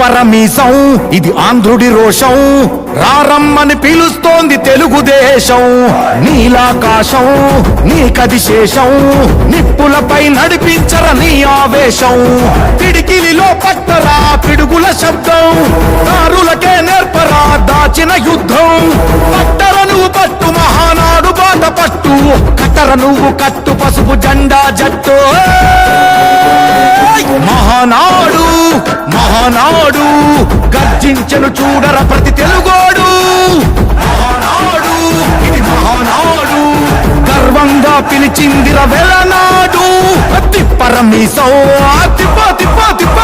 పరమీసం ఇది ఆంధ్రుడి రోషం, రారమ్మని పిలుస్తోంది తెలుగుదేశం. నీలాకాశం నీకది శేషం, నిప్పులపై నడిపించర నీ ఆవేశం. పిడికిలిలో పట్టరా పిడుగుల శబ్దం, దారులకే నేర్పరా దాచిన యుద్ధం. పట్టర నువ్వు పట్టు మహానాడు బాట పట్టు, కట్టర నువ్వు కట్టు పసుపు జెండా జట్టు. మహానాడు మహానాడు గర్జించను చూడర ప్రతి తెలుగోడు. మహానాడు ఇది మహానాడు, గర్వంగా పిలిచిందిర వెలనాడు. తిప్పరమీసం తిప్ప తిప్ప తిప్ప